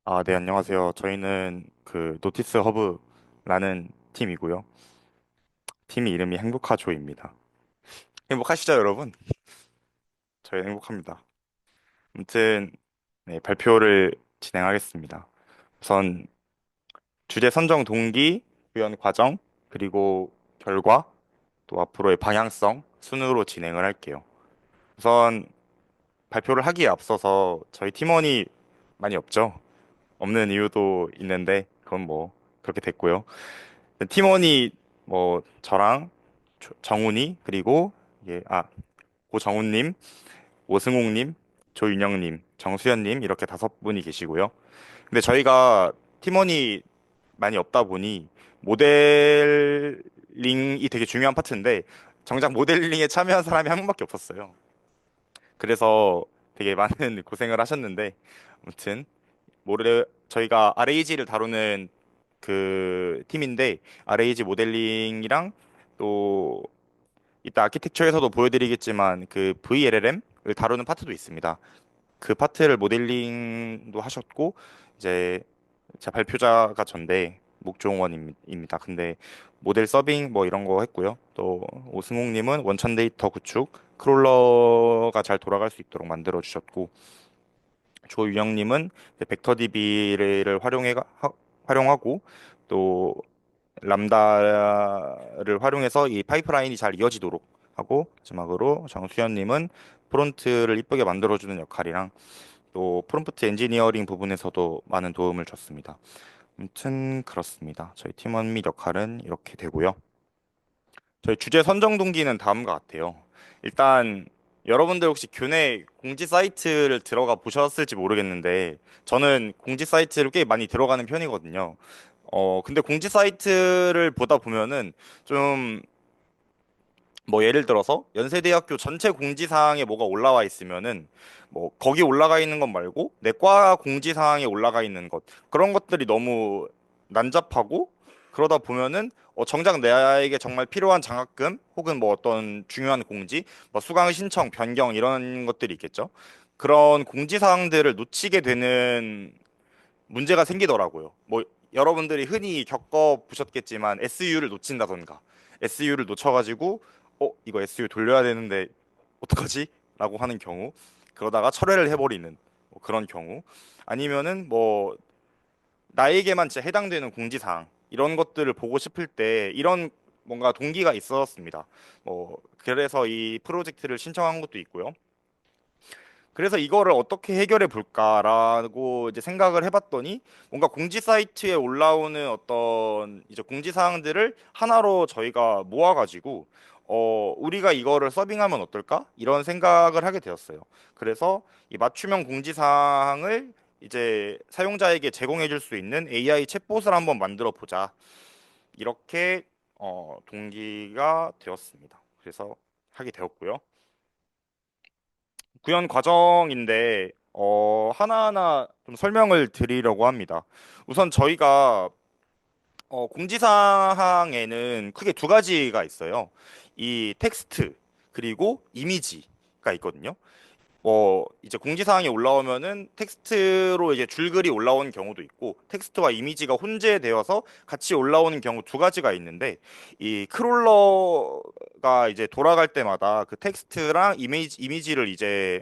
네, 안녕하세요. 저희는 그 노티스 허브라는 팀이고요. 팀 이름이 행복하조입니다. 행복하시죠, 여러분? 저희 행복합니다. 아무튼 네, 발표를 진행하겠습니다. 우선 주제 선정 동기, 구현 과정, 그리고 결과, 또 앞으로의 방향성 순으로 진행을 할게요. 우선 발표를 하기에 앞서서 저희 팀원이 많이 없죠. 없는 이유도 있는데 그건 뭐 그렇게 됐고요. 팀원이 뭐 저랑 정훈이 그리고 이게 고정훈님, 오승욱님, 조윤영님, 정수현님 이렇게 다섯 분이 계시고요. 근데 저희가 팀원이 많이 없다 보니 모델링이 되게 중요한 파트인데 정작 모델링에 참여한 사람이 한 명밖에 없었어요. 그래서 되게 많은 고생을 하셨는데 아무튼 저희가 RAG를 다루는 그 팀인데 RAG 모델링이랑 또 이따 아키텍처에서도 보여드리겠지만 그 VLLM을 다루는 파트도 있습니다. 그 파트를 모델링도 하셨고 이제 제 발표자가 전데 목종원입니다. 근데 모델 서빙 뭐 이런 거 했고요. 또 오승욱님은 원천 데이터 구축, 크롤러가 잘 돌아갈 수 있도록 만들어 주셨고 조유영님은 벡터 DB를 활용하고 또 람다를 활용해서 이 파이프라인이 잘 이어지도록 하고 마지막으로 정수현님은 프론트를 이쁘게 만들어주는 역할이랑 또 프롬프트 엔지니어링 부분에서도 많은 도움을 줬습니다. 아무튼 그렇습니다. 저희 팀원 및 역할은 이렇게 되고요. 저희 주제 선정 동기는 다음과 같아요. 일단 여러분들 혹시 교내 공지 사이트를 들어가 보셨을지 모르겠는데 저는 공지 사이트를 꽤 많이 들어가는 편이거든요. 근데 공지 사이트를 보다 보면은 좀 뭐 예를 들어서 연세대학교 전체 공지사항에 뭐가 올라와 있으면은 뭐 거기 올라가 있는 것 말고 내과 공지사항에 올라가 있는 것 그런 것들이 너무 난잡하고 그러다 보면은 정작 나에게 정말 필요한 장학금 혹은 뭐 어떤 중요한 공지 뭐 수강 신청 변경 이런 것들이 있겠죠. 그런 공지사항들을 놓치게 되는 문제가 생기더라고요. 뭐 여러분들이 흔히 겪어 보셨겠지만 SU를 놓친다던가 SU를 놓쳐가지고 이거 SU 돌려야 되는데 어떡하지? 라고 하는 경우 그러다가 철회를 해버리는 뭐 그런 경우 아니면은 뭐 나에게만 진짜 해당되는 공지사항 이런 것들을 보고 싶을 때 이런 뭔가 동기가 있었습니다. 뭐 그래서 이 프로젝트를 신청한 것도 있고요. 그래서 이거를 어떻게 해결해 볼까라고 이제 생각을 해봤더니 뭔가 공지 사이트에 올라오는 어떤 이제 공지 사항들을 하나로 저희가 모아가지고 우리가 이거를 서빙하면 어떨까? 이런 생각을 하게 되었어요. 그래서 이 맞춤형 공지 사항을 이제 사용자에게 제공해 줄 수 있는 AI 챗봇을 한번 만들어 보자. 이렇게 동기가 되었습니다. 그래서 하게 되었고요. 구현 과정인데 하나하나 좀 설명을 드리려고 합니다. 우선 저희가 공지사항에는 크게 두 가지가 있어요. 이 텍스트 그리고 이미지가 있거든요. 이제 공지사항이 올라오면은 텍스트로 이제 줄글이 올라오는 경우도 있고 텍스트와 이미지가 혼재되어서 같이 올라오는 경우 두 가지가 있는데 이 크롤러가 이제 돌아갈 때마다 그 텍스트랑 이미지를 이제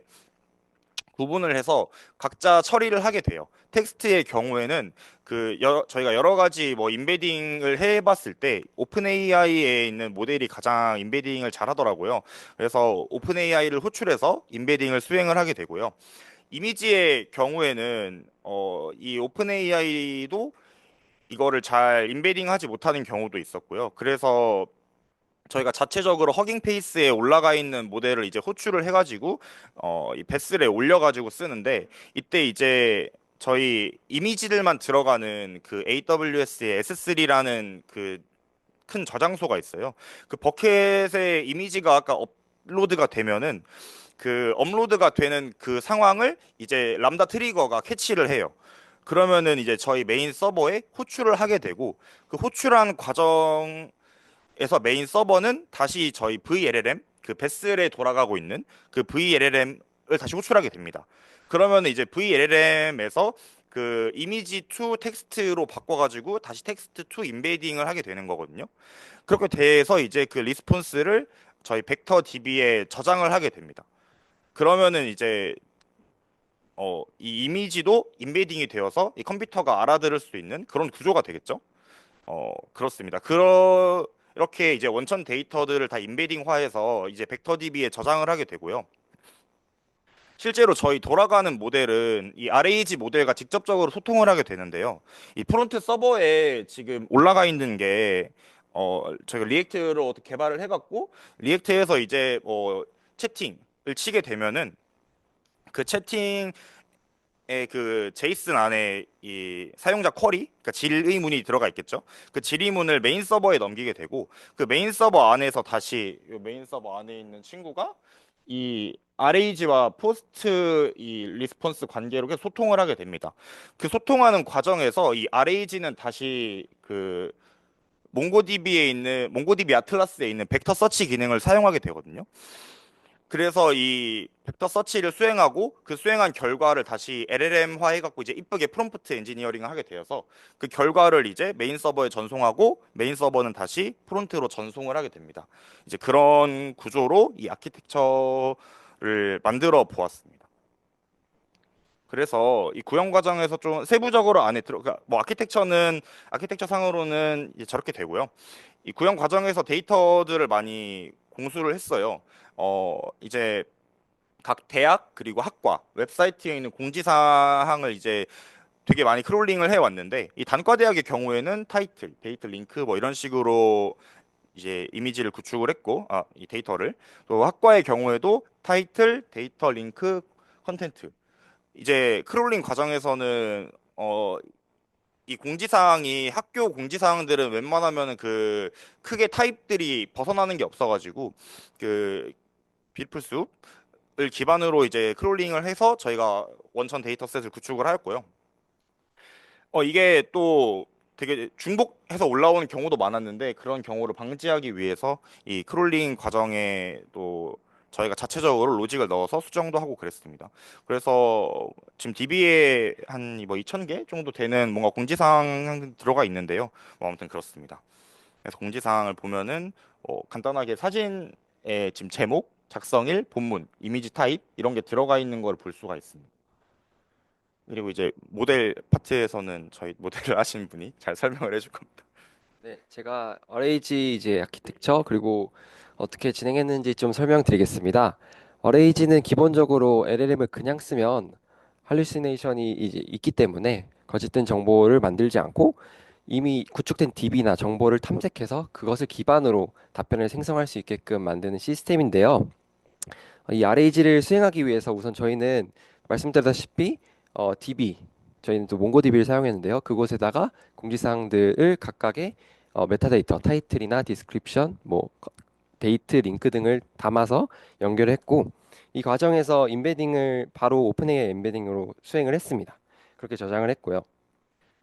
구분을 해서 각자 처리를 하게 돼요. 텍스트의 경우에는 저희가 여러 가지 뭐 인베딩을 해봤을 때 오픈 AI에 있는 모델이 가장 인베딩을 잘 하더라고요. 그래서 오픈 AI를 호출해서 인베딩을 수행을 하게 되고요. 이미지의 경우에는 이 오픈 AI도 이거를 잘 인베딩하지 못하는 경우도 있었고요. 그래서 저희가 자체적으로 허깅 페이스에 올라가 있는 모델을 이제 호출을 해가지고 이 베슬에 올려가지고 쓰는데 이때 이제 저희 이미지들만 들어가는 그 AWS의 S3라는 그 큰 저장소가 있어요. 그 버켓에 이미지가 아까 업로드가 되면은 그 업로드가 되는 그 상황을 이제 람다 트리거가 캐치를 해요. 그러면은 이제 저희 메인 서버에 호출을 하게 되고 그 호출한 과정 에서 메인 서버는 다시 저희 VLLM 그 베슬에 돌아가고 있는 그 VLLM을 다시 호출하게 됩니다. 그러면 이제 VLLM에서 그 이미지 to 텍스트로 바꿔가지고 다시 텍스트 to 임베딩을 하게 되는 거거든요. 그렇게 돼서 이제 그 리스폰스를 저희 벡터 DB에 저장을 하게 됩니다. 그러면은 이제 이 이미지도 임베딩이 되어서 이 컴퓨터가 알아들을 수 있는 그런 구조가 되겠죠. 그렇습니다. 이렇게 이제 원천 데이터들을 다 임베딩화해서 이제 벡터 DB에 저장을 하게 되고요. 실제로 저희 돌아가는 모델은 이 RAG 모델과 직접적으로 소통을 하게 되는데요. 이 프론트 서버에 지금 올라가 있는 게 저희가 리액트를 어떻게 개발을 해갖고 리액트에서 이제 채팅을 치게 되면은 그 채팅의 그 제이슨 안에 이 사용자 쿼리, 그러니까 질의문이 들어가 있겠죠. 그 질의문을 메인 서버에 넘기게 되고 그 메인 서버 안에서 다시 이 메인 서버 안에 있는 친구가 이 RAG와 포스트 이 리스폰스 관계로 계속 소통을 하게 됩니다. 그 소통하는 과정에서 이 RAG는 다시 그 몽고DB 아틀라스에 있는 벡터 서치 기능을 사용하게 되거든요. 그래서 이 벡터 서치를 수행하고 그 수행한 결과를 다시 LLM화 해갖고 이제 이쁘게 프롬프트 엔지니어링을 하게 되어서 그 결과를 이제 메인 서버에 전송하고 메인 서버는 다시 프론트로 전송을 하게 됩니다. 이제 그런 구조로 이 아키텍처를 만들어 보았습니다. 그래서 이 구현 과정에서 좀 세부적으로 안에 그러니까 뭐 아키텍처 상으로는 이제 저렇게 되고요. 이 구현 과정에서 데이터들을 많이 공수를 했어요. 이제 각 대학 그리고 학과 웹사이트에 있는 공지사항을 이제 되게 많이 크롤링을 해왔는데 이 단과 대학의 경우에는 타이틀, 데이터 링크 뭐 이런 식으로 이제 이미지를 구축을 했고 이 데이터를 또 학과의 경우에도 타이틀, 데이터 링크, 컨텐트 이제 크롤링 과정에서는 이 공지사항이 학교 공지사항들은 웬만하면은 그 크게 타입들이 벗어나는 게 없어가지고 그 뷰티풀 숲을 기반으로 이제 크롤링을 해서 저희가 원천 데이터셋을 구축을 하였고요. 이게 또 되게 중복해서 올라오는 경우도 많았는데 그런 경우를 방지하기 위해서 이 크롤링 과정에 또 저희가 자체적으로 로직을 넣어서 수정도 하고 그랬습니다. 그래서 지금 DB에 한 뭐 2,000개 정도 되는 뭔가 공지사항 들어가 있는데요. 뭐 아무튼 그렇습니다. 그래서 공지사항을 보면은 간단하게 사진의 지금 제목, 작성일, 본문, 이미지 타입 이런 게 들어가 있는 걸 볼 수가 있습니다. 그리고 이제 모델 파트에서는 저희 모델을 하신 분이 잘 설명을 해줄 겁니다. 네, 제가 어레이지 이제 아키텍처 그리고 어떻게 진행했는지 좀 설명드리겠습니다. 어레이지는 기본적으로 LLM을 그냥 쓰면 할루시네이션이 이제 있기 때문에 거짓된 정보를 만들지 않고 이미 구축된 DB나 정보를 탐색해서 그것을 기반으로 답변을 생성할 수 있게끔 만드는 시스템인데요. 이 RAG를 수행하기 위해서 우선 저희는 말씀드렸다시피 DB 저희는 또 몽고DB를 사용했는데요. 그곳에다가 공지사항들을 각각의 메타데이터, 타이틀이나 디스크립션, 뭐 데이트, 링크 등을 담아서 연결했고 이 과정에서 임베딩을 바로 오픈AI 임베딩으로 수행을 했습니다. 그렇게 저장을 했고요.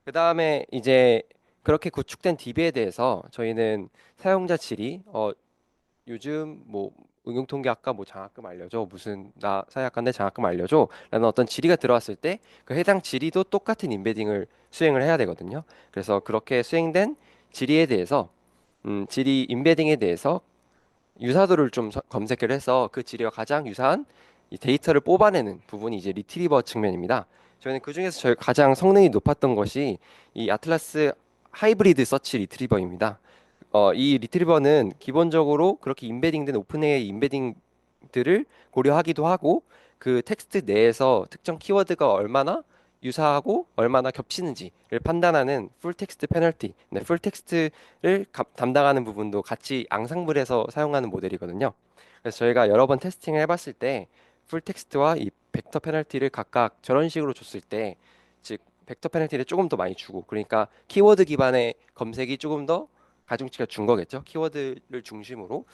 그 다음에 이제 그렇게 구축된 DB에 대해서 저희는 사용자 질의, 요즘 뭐 응용통계학과 뭐 장학금 알려줘 무슨 나 사회학과인데 장학금 알려줘 라는 어떤 질의가 들어왔을 때 그 해당 질의도 똑같은 임베딩을 수행을 해야 되거든요. 그래서 그렇게 수행된 질의에 대해서 질의 임베딩에 대해서 유사도를 좀 검색을 해서 그 질의와 가장 유사한 이 데이터를 뽑아내는 부분이 이제 리트리버 측면입니다. 저희는 그중에서 저희 가장 성능이 높았던 것이 이 아틀라스 하이브리드 서치 리트리버입니다. 이 리트리버는 기본적으로 그렇게 임베딩된 오픈AI 임베딩들을 고려하기도 하고 그 텍스트 내에서 특정 키워드가 얼마나 유사하고 얼마나 겹치는지를 판단하는 풀 텍스트 페널티, 네, 풀 텍스트를 담당하는 부분도 같이 앙상블해서 사용하는 모델이거든요. 그래서 저희가 여러 번 테스팅을 해봤을 때 풀 텍스트와 이 벡터 페널티를 각각 저런 식으로 줬을 때, 즉 벡터 페널티를 조금 더 많이 주고, 그러니까 키워드 기반의 검색이 조금 더 가중치가 준 거겠죠. 키워드를 중심으로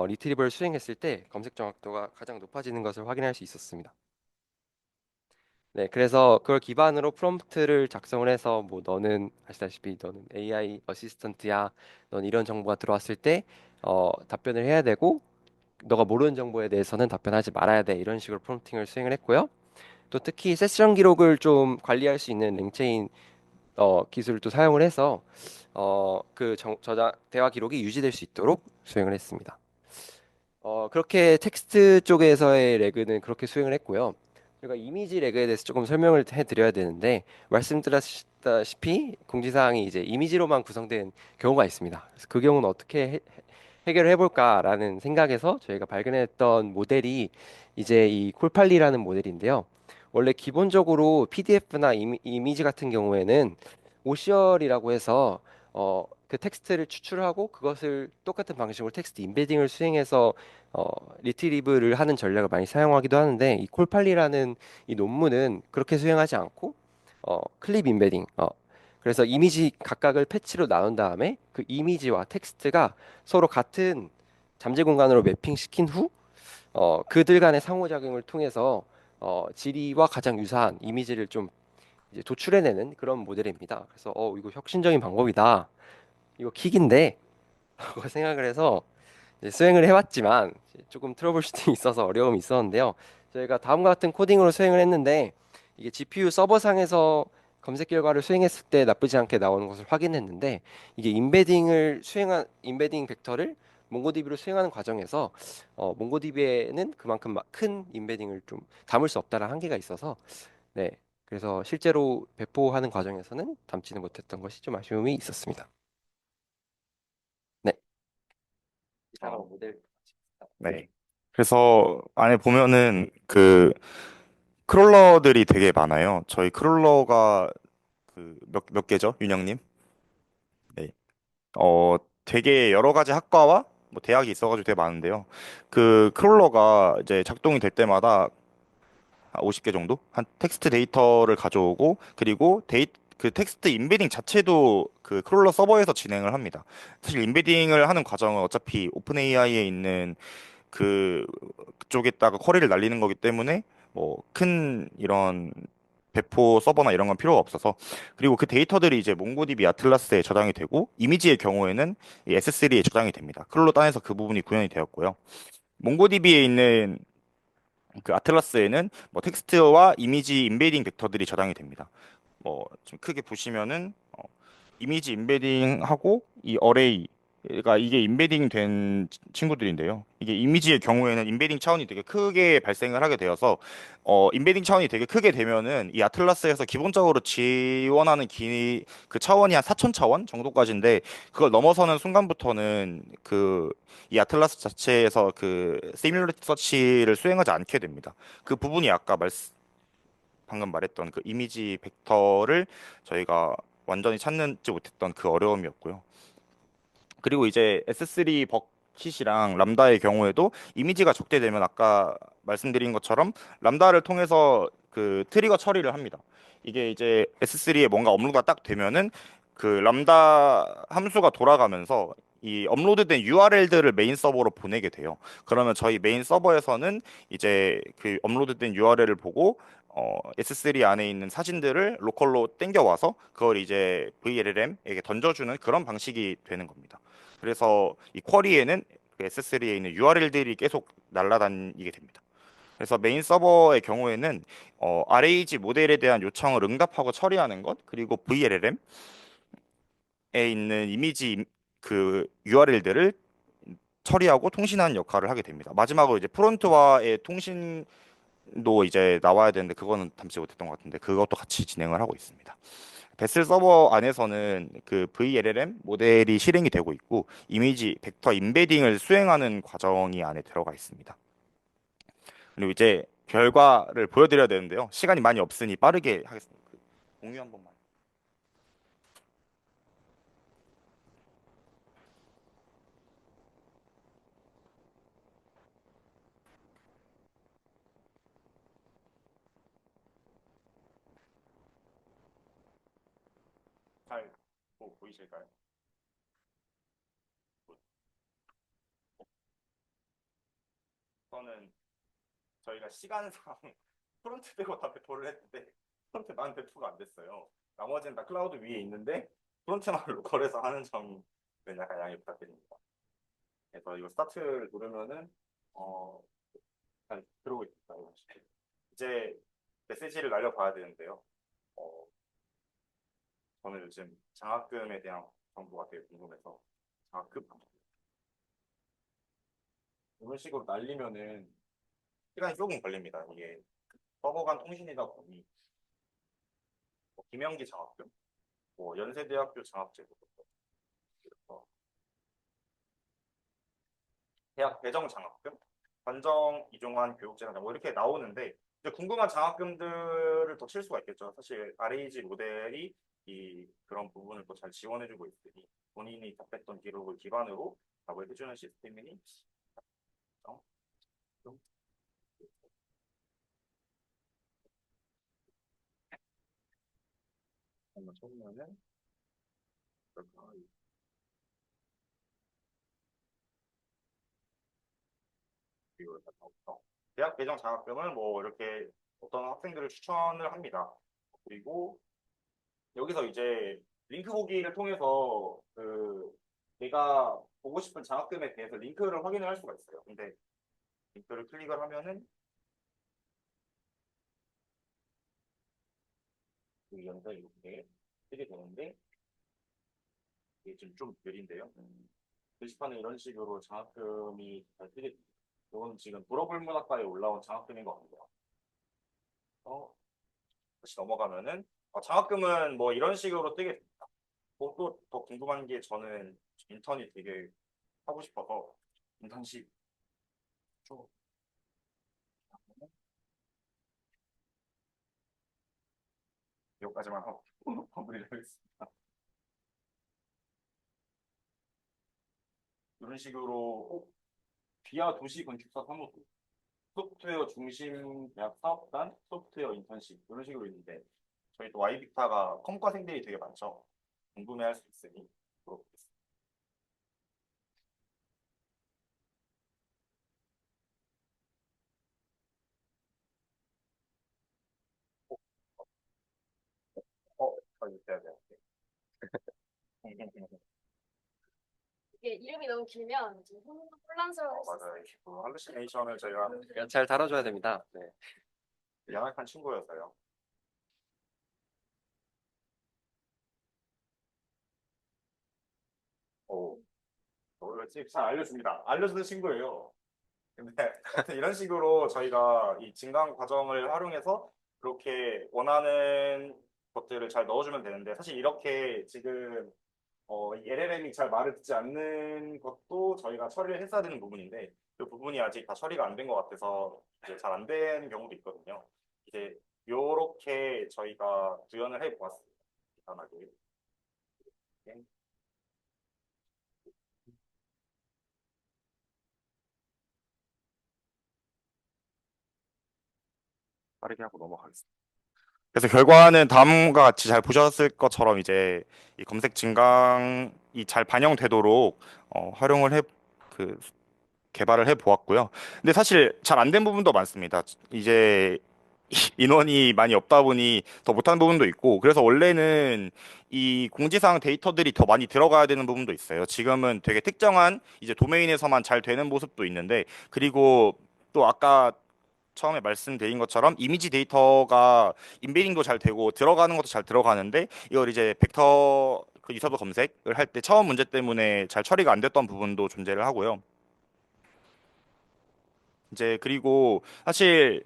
리트리버를 수행했을 때 검색 정확도가 가장 높아지는 것을 확인할 수 있었습니다. 네, 그래서 그걸 기반으로 프롬프트를 작성을 해서 뭐 너는 아시다시피 너는 AI 어시스턴트야, 넌 이런 정보가 들어왔을 때 답변을 해야 되고 너가 모르는 정보에 대해서는 답변하지 말아야 돼 이런 식으로 프롬프팅을 수행을 했고요. 또 특히 세션 기록을 좀 관리할 수 있는 랭체인 기술을 또 사용을 해서 그 저장 대화 기록이 유지될 수 있도록 수행을 했습니다. 그렇게 텍스트 쪽에서의 레그는 그렇게 수행을 했고요. 제가 이미지 레그에 대해서 조금 설명을 해드려야 되는데 말씀드렸다시피 공지사항이 이제 이미지로만 구성된 경우가 있습니다. 그래서 그 경우는 어떻게 해결을 해볼까라는 생각에서 저희가 발견했던 모델이 이제 이 콜팔리라는 모델인데요. 원래 기본적으로 PDF나 이미지 같은 경우에는 오시얼이라고 해서 그 텍스트를 추출하고 그것을 똑같은 방식으로 텍스트 임베딩을 수행해서 어, 리트리브를 하는 전략을 많이 사용하기도 하는데 이 콜팔리라는 이 논문은 그렇게 수행하지 않고 클립 임베딩 그래서 이미지 각각을 패치로 나눈 다음에 그 이미지와 텍스트가 서로 같은 잠재 공간으로 매핑시킨 후 그들 간의 상호작용을 통해서 지리와 가장 유사한 이미지를 좀 이제 도출해내는 그런 모델입니다. 그래서 이거 혁신적인 방법이다. 이거 킥인데 라고 생각을 해서 이제 수행을 해봤지만 조금 트러블 슈팅이 있어서 어려움이 있었는데요. 저희가 다음과 같은 코딩으로 수행을 했는데 이게 GPU 서버상에서 검색 결과를 수행했을 때 나쁘지 않게 나오는 것을 확인했는데 이게 임베딩 벡터를 몽고디비로 수행하는 과정에서 몽고디비에는 그만큼 큰 임베딩을 좀 담을 수 없다는 한계가 있어서 네. 그래서 실제로 배포하는 과정에서는 담지는 못했던 것이 좀 아쉬움이 있었습니다. 네. 이상한 어, 모델. 네. 그래서 안에 보면은 그 크롤러들이 되게 많아요. 저희 크롤러가 그 몇 개죠, 윤영님? 네. 되게 여러 가지 학과와 뭐 대학이 있어가지고 되게 많은데요. 그 크롤러가 이제 작동이 될 때마다 50개 정도? 한 텍스트 데이터를 가져오고 그리고 그 텍스트 임베딩 자체도 그 크롤러 서버에서 진행을 합니다. 사실 임베딩을 하는 과정은 어차피 오픈 AI에 있는 그쪽에다가 쿼리를 날리는 거기 때문에 뭐 큰 이런 배포 서버나 이런 건 필요가 없어서 그리고 그 데이터들이 이제 몽고디비 아틀라스에 저장이 되고 이미지의 경우에는 이 S3에 저장이 됩니다. 클롤로 따내서 그 부분이 구현이 되었고요. 몽고디비에 있는 그 아틀라스에는 뭐 텍스트와 이미지 임베딩 벡터들이 저장이 됩니다. 뭐 좀 크게 보시면은 이미지 임베딩하고 이 어레이가 이게 임베딩 된 친구들인데요. 이게 이미지의 경우에는 임베딩 차원이 되게 크게 발생을 하게 되어서 임베딩 차원이 되게 크게 되면은 이 아틀라스에서 기본적으로 지원하는 그 차원이 한 4천 차원 정도까지인데 그걸 넘어서는 순간부터는 그 이 아틀라스 자체에서 그 시뮬레이트 서치를 수행하지 않게 됩니다. 그 부분이 아까 방금 말했던 그 이미지 벡터를 저희가 완전히 찾지 못했던 그 어려움이었고요. 그리고 이제 S3 버킷이랑 람다의 경우에도 이미지가 적대되면 아까 말씀드린 것처럼 람다를 통해서 그 트리거 처리를 합니다. 이게 이제 S3에 뭔가 업로드가 딱 되면은 그 람다 함수가 돌아가면서 이 업로드된 URL들을 메인 서버로 보내게 돼요. 그러면 저희 메인 서버에서는 이제 그 업로드된 URL을 보고 S3 안에 있는 사진들을 로컬로 땡겨와서 그걸 이제 VLLM에게 던져주는 그런 방식이 되는 겁니다. 그래서 이 쿼리에는 그 S3에 있는 URL들이 계속 날아다니게 됩니다. 그래서 메인 서버의 경우에는 RAG 모델에 대한 요청을 응답하고 처리하는 것, 그리고 VLLM에 있는 그 URL들을 처리하고 통신하는 역할을 하게 됩니다. 마지막으로 이제 프론트와의 통신도 이제 나와야 되는데 그거는 담지 못했던 것 같은데 그것도 같이 진행을 하고 있습니다. 베슬 서버 안에서는 그 VLLM 모델이 실행이 되고 있고 이미지 벡터 임베딩을 수행하는 과정이 안에 들어가 있습니다. 그리고 이제 결과를 보여드려야 되는데요. 시간이 많이 없으니 빠르게 하겠습니다. 공유 한 번만. 잘 보이실까요? 저는 저희가 시간상 프론트 빼고 다 배포를 했는데 프론트만 배포가 안 됐어요. 나머지는 다 클라우드 위에 있는데 프론트만 로컬에서 하는 점은 약간 양해 부탁드립니다. 그래서 이거 스타트를 누르면은 어, 잘 들어오고 있습니다. 이제 메시지를 날려봐야 되는데요. 어, 저는 요즘 장학금에 대한 정보가 되게 궁금해서 장학금 이런 식으로 날리면은 시간이 조금 걸립니다. 이게 서버 간 통신이다 보니 뭐 김영기 장학금, 뭐 연세대학교 장학제도부터 그래서 대학 배정 장학금, 관정 이종환 교육재단 뭐 이렇게 나오는데 이제 궁금한 장학금들을 더 칠 수가 있겠죠. 사실 RAG 모델이 이 그런 부분을 또 잘 지원해주고 있으니 본인이 답했던 기록을 기반으로 답을 해주는 시스템이니 어, 좀 한번 쳐보면은 그럴까? 이걸 다 나오죠. 대학 배정 장학금은 뭐 이렇게 어떤 학생들을 추천을 합니다. 그리고 여기서 이제 링크 보기를 통해서 그 내가 보고 싶은 장학금에 대해서 링크를 확인을 할 수가 있어요. 근데 링크를 클릭을 하면은 여기서 이렇게 뜨게 되는데 이게 좀 느린데요. 게시판에 이런 식으로 장학금이 잘 뜨게 됩니다. 이건 지금 불어불문학과에 올라온 장학금인 것 같고요. 다시 넘어가면은 장학금은 뭐 이런 식으로 뜨게 됩니다. 또 더 궁금한 게 저는 인턴이 되게 하고 싶어서 인턴십 좀 여기까지만 하고 마무리를 하겠습니다. 이런 식으로 비아 도시 건축사 사무소, 소프트웨어 중심 대학 사업단, 소프트웨어 인턴십 이런 식으로 있는데 저희 또 와이비타가 컴과생들이 되게 많죠. 궁금해할 수 있으니 물어보겠습니다. 저 있어야 돼요. 이게 이름이 너무 길면 좀 혼란스러울 수 있어요. 맞아요. 그 할루시네이션을 저희가 잘 다뤄줘야 됩니다. 네. 양악한 친구여서요. 오, 잘 알려줍니다. 알려주는 친구예요. 근데 하여튼 이런 식으로 저희가 이 진강 과정을 활용해서 그렇게 원하는 것들을 잘 넣어주면 되는데 사실 이렇게 지금 이 LLM이 잘 말을 듣지 않는 것도 저희가 처리를 했어야 되는 부분인데 그 부분이 아직 다 처리가 안 된 것 같아서 이제 잘 안 되는 경우도 있거든요. 이제 요렇게 저희가 구현을 해 보았습니다. 간단하게. 빠르게 하고 넘어가겠습니다. 그래서 결과는 다음과 같이 잘 보셨을 것처럼 이제 이 검색 진강이 잘 반영되도록 활용을 그 개발을 해 보았고요. 근데 사실 잘 안 된 부분도 많습니다. 이제 인원이 많이 없다 보니 더 못하는 부분도 있고 그래서 원래는 이 공지사항 데이터들이 더 많이 들어가야 되는 부분도 있어요. 지금은 되게 특정한 이제 도메인에서만 잘 되는 모습도 있는데 그리고 또 아까 처음에 말씀드린 것처럼 이미지 데이터가 인베딩도 잘 되고 들어가는 것도 잘 들어가는데 이걸 이제 벡터 그 유서브 검색을 할 때 처음 문제 때문에 잘 처리가 안 됐던 부분도 존재를 하고요. 이제 그리고 사실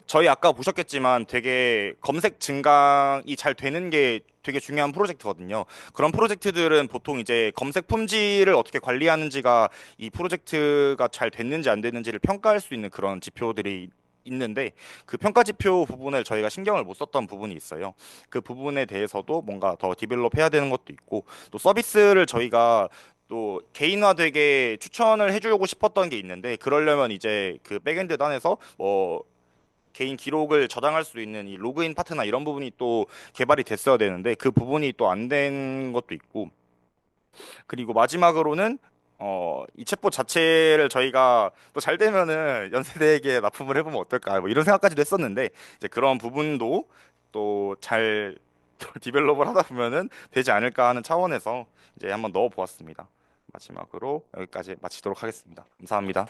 저희 아까 보셨겠지만 되게 검색 증강이 잘 되는 게 되게 중요한 프로젝트거든요. 그런 프로젝트들은 보통 이제 검색 품질을 어떻게 관리하는지가 이 프로젝트가 잘 됐는지 안 됐는지를 평가할 수 있는 그런 지표들이 있는데 그 평가 지표 부분을 저희가 신경을 못 썼던 부분이 있어요. 그 부분에 대해서도 뭔가 더 디벨롭 해야 되는 것도 있고 또 서비스를 저희가 또 개인화되게 추천을 해주고 싶었던 게 있는데 그러려면 이제 그 백엔드 단에서 뭐 개인 기록을 저장할 수 있는 이 로그인 파트나 이런 부분이 또 개발이 됐어야 되는데 그 부분이 또 안 된 것도 있고 그리고 마지막으로는 이 챗봇 자체를 저희가 또 잘 되면은 연세대에게 납품을 해보면 어떨까 뭐 이런 생각까지도 했었는데 이제 그런 부분도 또 잘 디벨롭을 하다 보면은 되지 않을까 하는 차원에서 이제 한번 넣어 보았습니다. 마지막으로 여기까지 마치도록 하겠습니다. 감사합니다.